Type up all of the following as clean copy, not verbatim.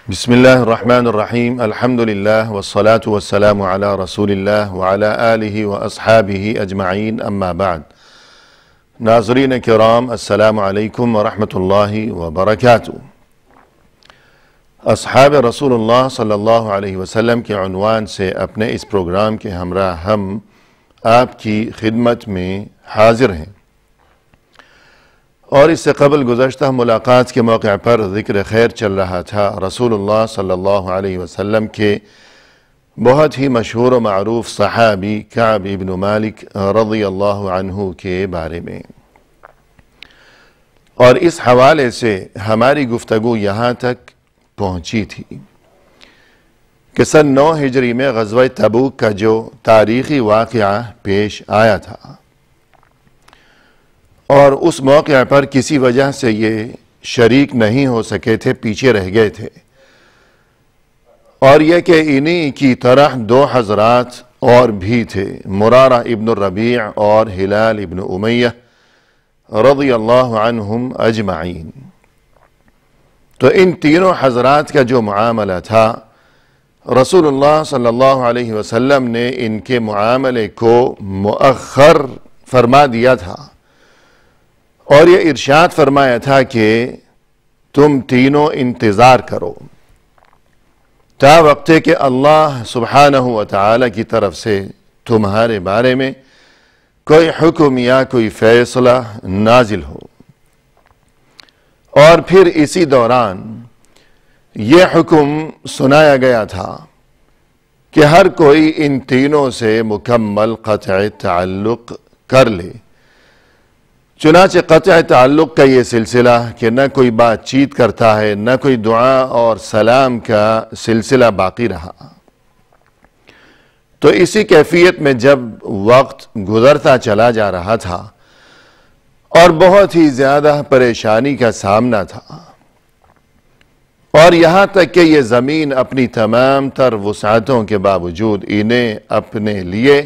بسم اللہ الرحمن الرحیم الحمدللہ والصلاة والسلام علی رسول اللہ وعلی آلہ واصحابہ اجمعین اما بعد۔ ناظرین کرام السلام علیکم ورحمۃ اللہ وبرکاتہ۔ اصحاب رسول اللہ صلی اللہ علیہ وسلم کے عنوان سے اپنے اس پروگرام کے ہمراہ ہم آپ کی خدمت میں حاضر ہیں، اور اس سے قبل گزشتہ ملاقات کے موقع پر ذکر خیر چل رہا تھا رسول اللہ صلی اللہ علیہ وسلم کے بہت ہی مشہور و معروف صحابی کعب ابن مالک رضی اللہ عنہ کے بارے میں، اور اس حوالے سے ہماری گفتگو یہاں تک پہنچی تھی کہ سن 9 ہجری میں غزوہ تبوک کا جو تاریخی واقعہ پیش آیا تھا، اور اس موقع پر کسی وجہ سے یہ شریک نہیں ہو سکے تھے، پیچھے رہ گئے تھے، اور یہ کہ انہی کی طرح 2 حضرات اور بھی تھے، مرارہ ابن الربیع اور ہلال ابن امیہ رضی اللہ عنہم اجمعین۔ تو ان تینوں حضرات کا جو معاملہ تھا، رسول اللہ صلی اللہ علیہ وسلم نے ان کے معاملے کو مؤخر فرما دیا تھا، اور یہ ارشاد فرمایا تھا کہ تم تینوں انتظار کرو تا وقت کہ اللہ سبحانہ وتعالی کی طرف سے تمہارے بارے میں کوئی حکم یا کوئی فیصلہ نازل ہو، اور پھر اسی دوران یہ حکم سنایا گیا تھا کہ ہر کوئی ان تینوں سے مکمل قطع تعلق کر لے۔ چنانچہ قطع تعلق کا یہ سلسلہ کہ نہ کوئی بات چیت کرتا ہے، نہ کوئی دعا اور سلام کا سلسلہ باقی رہا۔ تو اسی کیفیت میں جب وقت گزرتا چلا جا رہا تھا اور بہت ہی زیادہ پریشانی کا سامنا تھا، اور یہاں تک کہ یہ زمین اپنی تمام تر وسعتوں کے باوجود انہیں اپنے لیے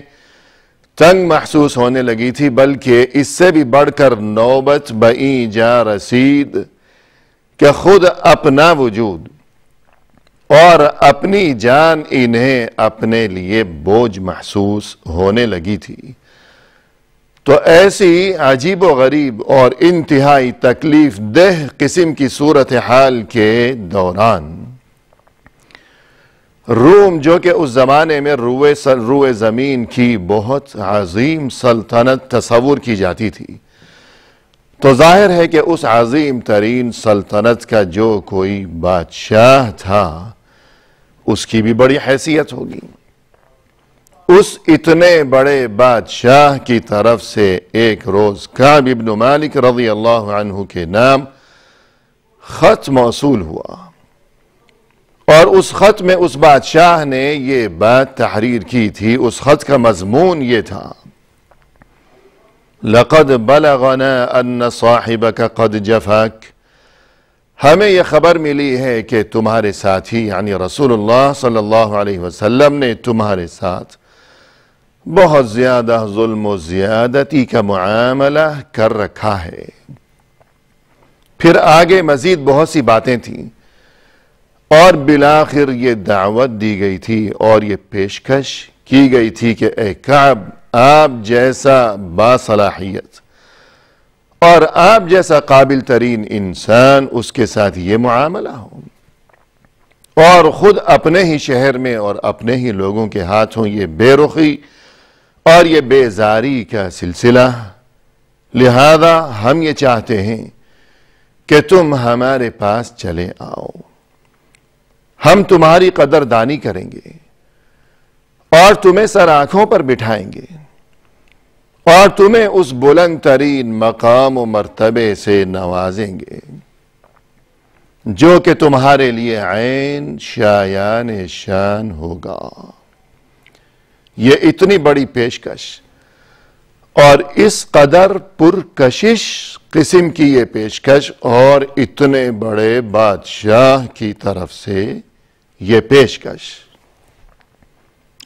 تنگ محسوس ہونے لگی تھی، بلکہ اس سے بھی بڑھ کر نوبت بئیں جا رسید کہ خود اپنا وجود اور اپنی جان انہیں اپنے لیے بوجھ محسوس ہونے لگی تھی۔ تو ایسی عجیب و غریب اور انتہائی تکلیف دہ قسم کی صورتحال کے دوران روم، جو کہ اس زمانے میں روئے زمین کی بہت عظیم سلطنت تصور کی جاتی تھی، تو ظاہر ہے کہ اس عظیم ترین سلطنت کا جو کوئی بادشاہ تھا اس کی بھی بڑی حیثیت ہوگی۔ اس اتنے بڑے بادشاہ کی طرف سے ایک روز کعب ابن مالک رضی اللہ عنہ کے نام خط موصول ہوا، اور اس خط میں اس بادشاہ نے یہ بات تحریر کی تھی۔ اس خط کا مضمون یہ تھا: لَقَدْ بَلَغَنَا أَنَّ صَاحِبَكَ قَدْ جَفَاكَ، ہمیں یہ خبر ملی ہے کہ تمہارے ساتھی یعنی رسول اللہ صلی اللہ علیہ وسلم نے تمہارے ساتھ بہت زیادہ ظلم و زیادتی کا معاملہ کر رکھا ہے۔ پھر آگے مزید بہت سی باتیں تھیں، اور بالآخر یہ دعوت دی گئی تھی اور یہ پیشکش کی گئی تھی کہ اے کعب، آپ جیسا باصلاحیت اور آپ جیسا قابل ترین انسان اس کے ساتھ یہ معاملہ ہو، اور خود اپنے ہی شہر میں اور اپنے ہی لوگوں کے ہاتھوں یہ بے رخی اور یہ بیزاری کا سلسلہ۔ لہذا ہم یہ چاہتے ہیں کہ تم ہمارے پاس چلے آؤ، ہم تمہاری قدردانی کریں گے اور تمہیں سر آنکھوں پر بٹھائیں گے، اور تمہیں اس بلند ترین مقام و مرتبے سے نوازیں گے جو کہ تمہارے لیے عین شایان شان ہوگا۔ یہ اتنی بڑی پیشکش اور اس قدر پرکشش قسم کی یہ پیشکش، اور اتنے بڑے بادشاہ کی طرف سے یہ پیشکش۔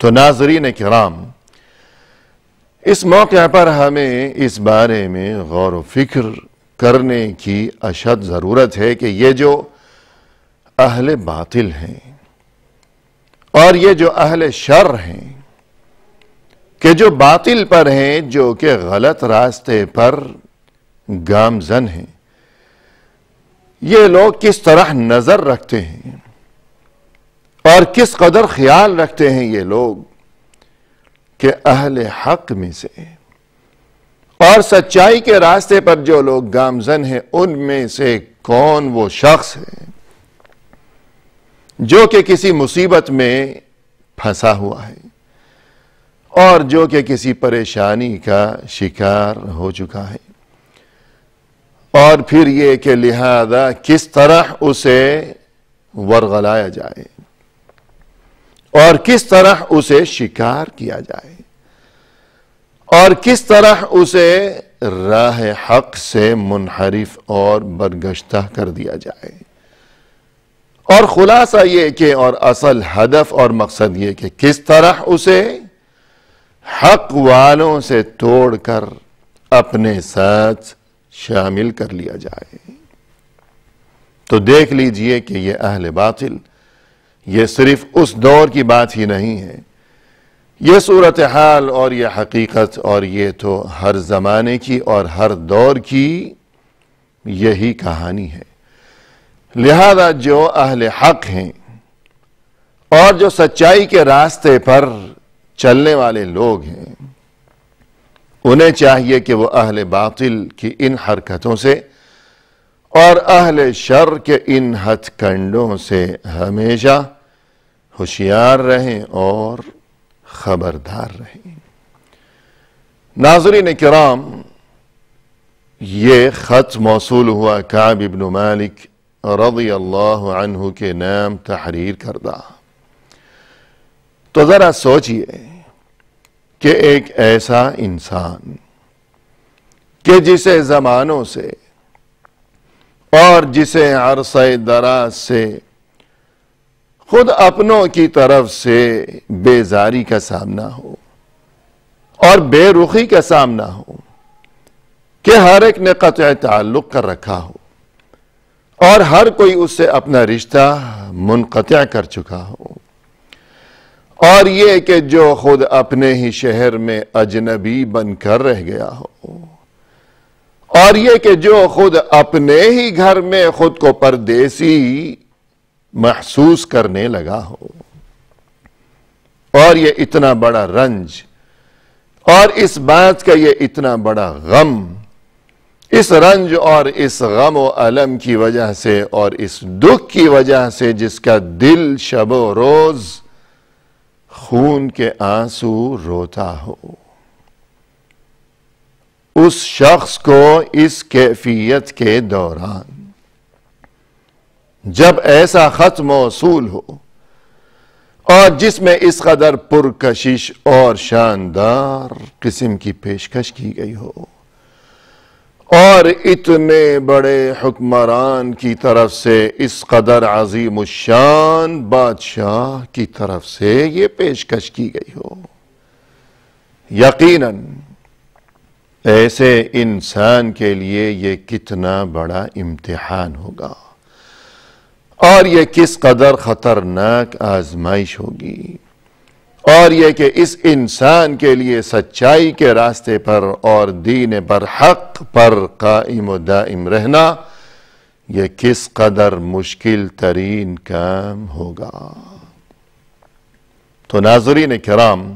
تو ناظرین کرام، اس موقع پر ہمیں اس بارے میں غور و فکر کرنے کی اشد ضرورت ہے کہ یہ جو اہل باطل ہیں اور یہ جو اہل شر ہیں کہ جو باطل پر ہیں، جو کہ غلط راستے پر گامزن ہیں، یہ لوگ کس طرح نظر رکھتے ہیں اور کس قدر خیال رکھتے ہیں یہ لوگ کہ اہل حق میں سے اور سچائی کے راستے پر جو لوگ گامزن ہیں ان میں سے کون وہ شخص ہے جو کہ کسی مصیبت میں پھنسا ہوا ہے اور جو کہ کسی پریشانی کا شکار ہو چکا ہے، اور پھر یہ کہ لہذا کس طرح اسے ورغلایا جائے اور کس طرح اسے شکار کیا جائے اور کس طرح اسے راہ حق سے منحرف اور برگشتہ کر دیا جائے، اور خلاصہ یہ کہ اور اصل ہدف اور مقصد یہ کہ کس طرح اسے حق والوں سے توڑ کر اپنے ساتھ شامل کر لیا جائے۔ تو دیکھ لیجئے کہ یہ اہل باطل یہ صرف اس دور کی بات ہی نہیں ہے، یہ صورتحال اور یہ حقیقت اور یہ تو ہر زمانے کی اور ہر دور کی یہی کہانی ہے۔ لہذا جو اہل حق ہیں اور جو سچائی کے راستے پر چلنے والے لوگ ہیں، انہیں چاہیے کہ وہ اہل باطل کی ان حرکتوں سے اور اہل شر کے ان ہتھ کنڈوں سے ہمیشہ ہوشیار رہیں اور خبردار رہیں۔ ناظرین کرام، یہ خط موصول ہوا کعب ابن مالک رضی اللہ عنہ کے نام تحریر کردہ۔ تو ذرا سوچئے کہ ایک ایسا انسان کہ جسے زمانوں سے اور جسے عرصہ دراز سے خود اپنوں کی طرف سے بیزاری کا سامنا ہو اور بے رخی کا سامنا ہو کہ ہر ایک نے قطع تعلق کر رکھا ہو اور ہر کوئی اس سے اپنا رشتہ منقطع کر چکا ہو، اور یہ کہ جو خود اپنے ہی شہر میں اجنبی بن کر رہ گیا ہو، اور یہ کہ جو خود اپنے ہی گھر میں خود کو پردیسی محسوس کرنے لگا ہو، اور یہ اتنا بڑا رنج اور اس بات کا یہ اتنا بڑا غم، اس رنج اور اس غم و الم کی وجہ سے اور اس دکھ کی وجہ سے جس کا دل شب و روز خون کے آنسو روتا ہو، اس شخص کو اس کیفیت کے دوران جب ایسا خط موصول ہو اور جس میں اس قدر پرکشش اور شاندار قسم کی پیشکش کی گئی ہو اور اتنے بڑے حکمران کی طرف سے اس قدر عظیم الشان بادشاہ کی طرف سے یہ پیشکش کی گئی ہو، یقیناً ایسے انسان کے لیے یہ کتنا بڑا امتحان ہوگا اور یہ کس قدر خطرناک آزمائش ہوگی، اور یہ کہ اس انسان کے لیے سچائی کے راستے پر اور دین پر حق پر قائم و دائم رہنا یہ کس قدر مشکل ترین کام ہوگا۔ تو ناظرین کرام،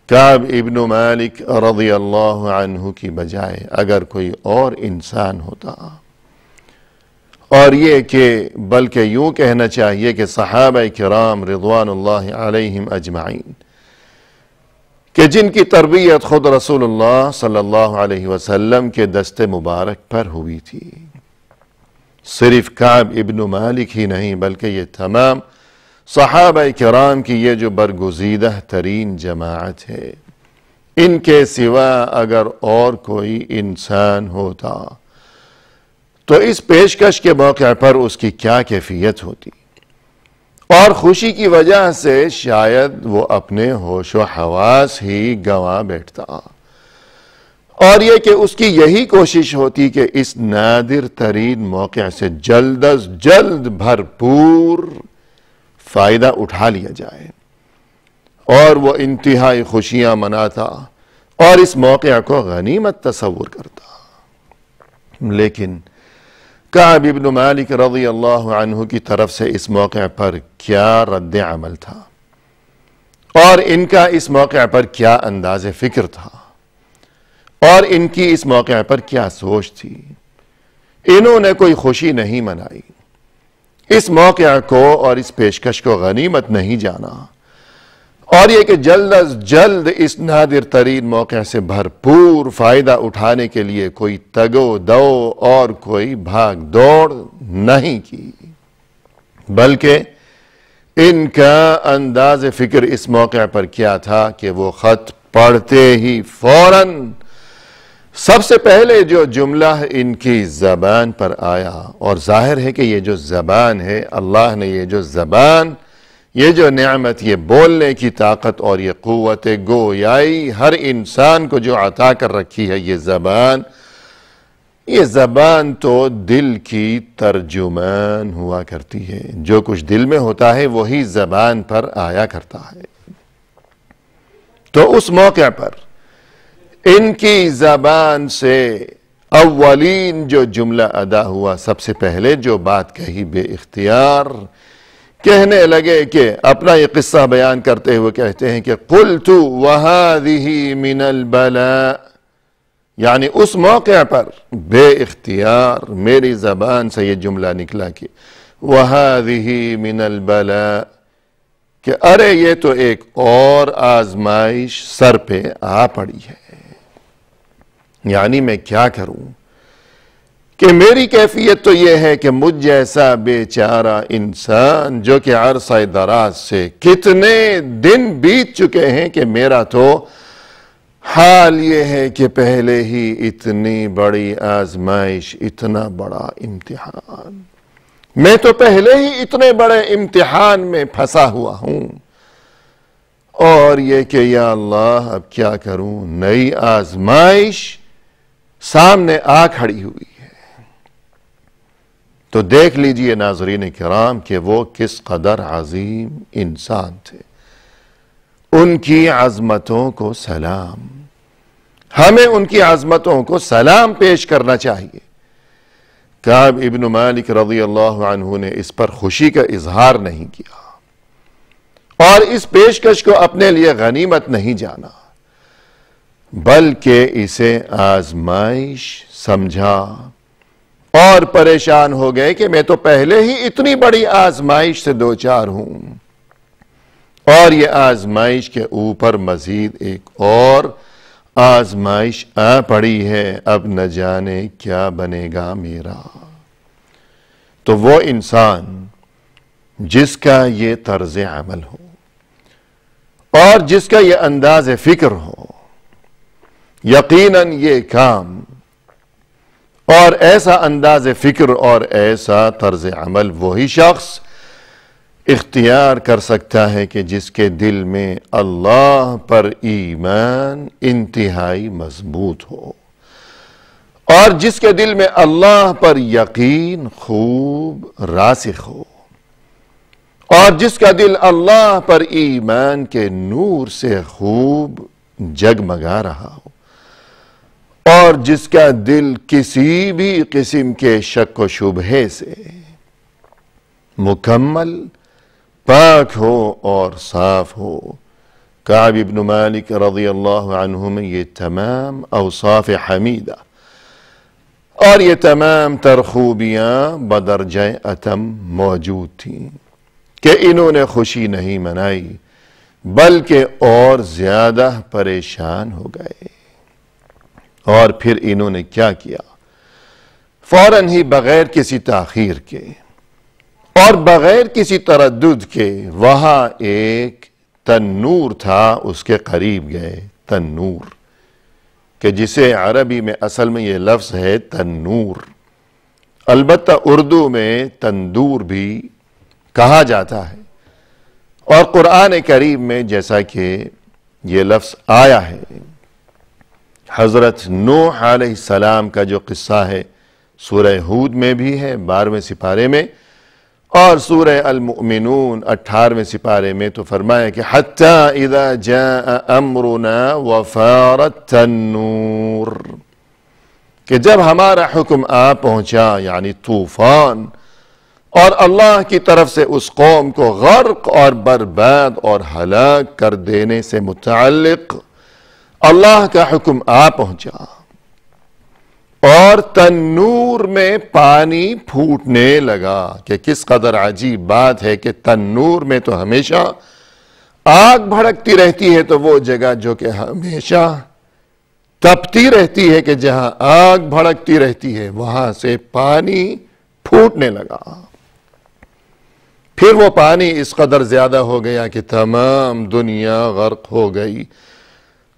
کعب ابن مالک رضی اللہ عنہ کی بجائے اگر کوئی اور انسان ہوتا، اور یہ کہ بلکہ یوں کہنا چاہیے کہ صحابہ کرام رضوان اللہ علیہم اجمعین کہ جن کی تربیت خود رسول اللہ صلی اللہ علیہ وسلم کے دست مبارک پر ہوئی تھی، صرف کعب ابن مالک ہی نہیں بلکہ یہ تمام صحابہ کرام کی یہ جو برگزیدہ ترین جماعت ہے، ان کے سوا اگر اور کوئی انسان ہوتا تو اس پیشکش کے موقع پر اس کی کیا کیفیت ہوتی، اور خوشی کی وجہ سے شاید وہ اپنے ہوش و حواس ہی گنوا بیٹھتا، اور یہ کہ اس کی یہی کوشش ہوتی کہ اس نادر ترین موقع سے جلد از جلد بھرپور فائدہ اٹھا لیا جائے، اور وہ انتہائی خوشیاں مناتا اور اس موقع کو غنیمت تصور کرتا۔ لیکن کعب بن مالک رضی اللہ عنہ کی طرف سے اس موقع پر کیا رد عمل تھا، اور ان کا اس موقع پر کیا انداز فکر تھا، اور ان کی اس موقع پر کیا سوچ تھی؟ انہوں نے کوئی خوشی نہیں منائی، اس موقع کو اور اس پیشکش کو غنیمت نہیں جانا، اور یہ کہ جلد از جلد اس نادر ترین موقع سے بھرپور فائدہ اٹھانے کے لیے کوئی تگ و دو اور کوئی بھاگ دوڑ نہیں کی، بلکہ ان کا انداز فکر اس موقع پر کیا تھا کہ وہ خط پڑھتے ہی فوراً سب سے پہلے جو جملہ ان کی زبان پر آیا، اور ظاہر ہے کہ یہ جو زبان ہے، اللہ نے یہ جو زبان، یہ جو نعمت، یہ بولنے کی طاقت اور یہ قوت گویائی ہر انسان کو جو عطا کر رکھی ہے، یہ زبان تو دل کی ترجمان ہوا کرتی ہے، جو کچھ دل میں ہوتا ہے وہی زبان پر آیا کرتا ہے۔ تو اس موقع پر ان کی زبان سے اولین جو جملہ ادا ہوا، سب سے پہلے جو بات کہی بے اختیار کہنے لگے کہ اپنا یہ قصہ بیان کرتے ہوئے کہتے ہیں کہ قلت وَهَذِهِ مِنَ الْبَلَاءِ، یعنی اس موقع پر بے اختیار میری زبان سے یہ جملہ نکلا کہ وَهَذِهِ مِنَ الْبَلَاءِ، کہ ارے یہ تو ایک اور آزمائش سر پہ آ پڑی ہے، یعنی میں کیا کروں کہ میری کیفیت تو یہ ہے کہ مجھ جیسا بیچارہ انسان جو کہ عرصہ دراز سے کتنے دن بیت چکے ہیں کہ میرا تو حال یہ ہے کہ پہلے ہی اتنی بڑی آزمائش، اتنا بڑا امتحان، میں تو پہلے ہی اتنے بڑے امتحان میں پھنسا ہوا ہوں، اور یہ کہ یا اللہ اب کیا کروں، نئی آزمائش سامنے آ کھڑی ہوئی ہے۔ تو دیکھ لیجئے ناظرین کرام کہ وہ کس قدر عظیم انسان تھے، ان کی عظمتوں کو سلام، ہمیں ان کی عظمتوں کو سلام پیش کرنا چاہیے۔ کعب ابن مالک رضی اللہ عنہ نے اس پر خوشی کا اظہار نہیں کیا، اور اس پیشکش کو اپنے لیے غنیمت نہیں جانا، بلکہ اسے آزمائش سمجھا، اور پریشان ہو گئے کہ میں تو پہلے ہی اتنی بڑی آزمائش سے دوچار ہوں، اور یہ آزمائش کے اوپر مزید ایک اور آزمائش آ پڑی ہے، اب نہ جانے کیا بنے گا میرا۔ تو وہ انسان جس کا یہ طرز عمل ہو اور جس کا یہ انداز فکر ہو، یقیناً یہ کام اور ایسا انداز فکر اور ایسا طرز عمل وہی شخص اختیار کر سکتا ہے کہ جس کے دل میں اللہ پر ایمان انتہائی مضبوط ہو، اور جس کے دل میں اللہ پر یقین خوب راسخ ہو، اور جس کا دل اللہ پر ایمان کے نور سے خوب جگمگا رہا ہو، اور جس کا دل کسی بھی قسم کے شک و شبہے سے مکمل پاک ہو اور صاف ہو۔ کعب ابن مالک رضی اللہ عنہ میں یہ تمام اوصاف حمیدہ اور یہ تمام ترخوبیاں بدرجہ اتم موجود تھیں کہ انہوں نے خوشی نہیں منائی بلکہ اور زیادہ پریشان ہو گئے۔ اور پھر انہوں نے کیا کیا؟ فوراً ہی بغیر کسی تاخیر کے اور بغیر کسی تردد کے وہاں ایک تنور تھا اس کے قریب گئے۔ تنور کہ جسے عربی میں اصل میں یہ لفظ ہے تنور، البتہ اردو میں تندور بھی کہا جاتا ہے، اور قرآن کریم میں جیسا کہ یہ لفظ آیا ہے حضرت نوح علیہ السلام کا جو قصہ ہے سورہ ہود میں بھی ہے 12ویں سپارے میں، اور سورہ المؤمنون 18ویں سپارے میں تو فرمایا کہ حتی اذا جاء امرنا وفارت التنور، کہ جب ہمارا حکم آ پہنچا یعنی طوفان، اور اللہ کی طرف سے اس قوم کو غرق اور برباد اور ہلاک کر دینے سے متعلق اللہ کا حکم آ پہنچا، اور تنور میں پانی پھوٹنے لگا، کہ کس قدر عجیب بات ہے کہ تنور میں تو ہمیشہ آگ بھڑکتی رہتی ہے، تو وہ جگہ جو کہ ہمیشہ تپتی رہتی ہے، کہ جہاں آگ بھڑکتی رہتی ہے وہاں سے پانی پھوٹنے لگا۔ پھر وہ پانی اس قدر زیادہ ہو گیا کہ تمام دنیا غرق ہو گئی۔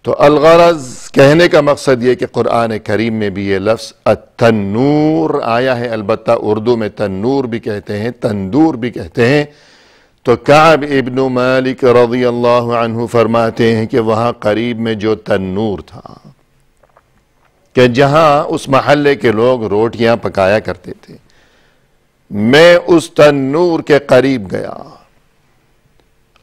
تو الغرض کہنے کا مقصد یہ کہ قرآن کریم میں بھی یہ لفظ التنور آیا ہے، البتہ اردو میں تنور بھی کہتے ہیں، تندور بھی کہتے ہیں۔ تو کعب ابن مالک رضی اللہ عنہ فرماتے ہیں کہ وہاں قریب میں جو تنور تھا، کہ جہاں اس محلے کے لوگ روٹیاں پکایا کرتے تھے، میں اس تنور کے قریب گیا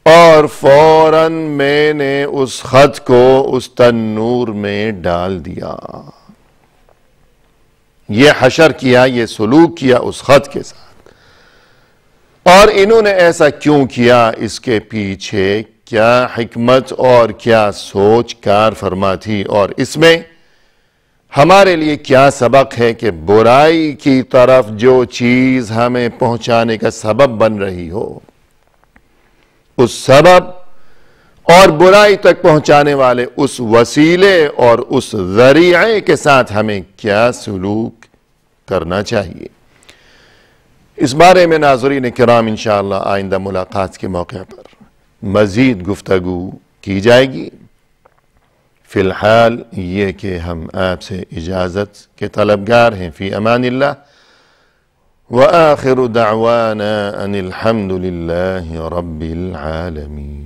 اور فوراً میں نے اس خط کو اس تنور میں ڈال دیا۔ یہ حشر کیا، یہ سلوک کیا اس خط کے ساتھ۔ اور انہوں نے ایسا کیوں کیا، اس کے پیچھے کیا حکمت اور کیا سوچ کار فرما تھی، اور اس میں ہمارے لیے کیا سبق ہے کہ برائی کی طرف جو چیز ہمیں پہنچانے کا سبب بن رہی ہو، اس سبب اور برائی تک پہنچانے والے اس وسیلے اور اس ذریعے کے ساتھ ہمیں کیا سلوک کرنا چاہیے۔ اس بارے میں ناظرین کرام انشاءاللہ آئندہ ملاقات کے موقع پر مزید گفتگو کی جائے گی۔ فی الحال یہ کہ ہم آپ سے اجازت کے طلبگار ہیں، فی امان اللہ، وآخر دعوانا ان الحمد للہ رب العالمین۔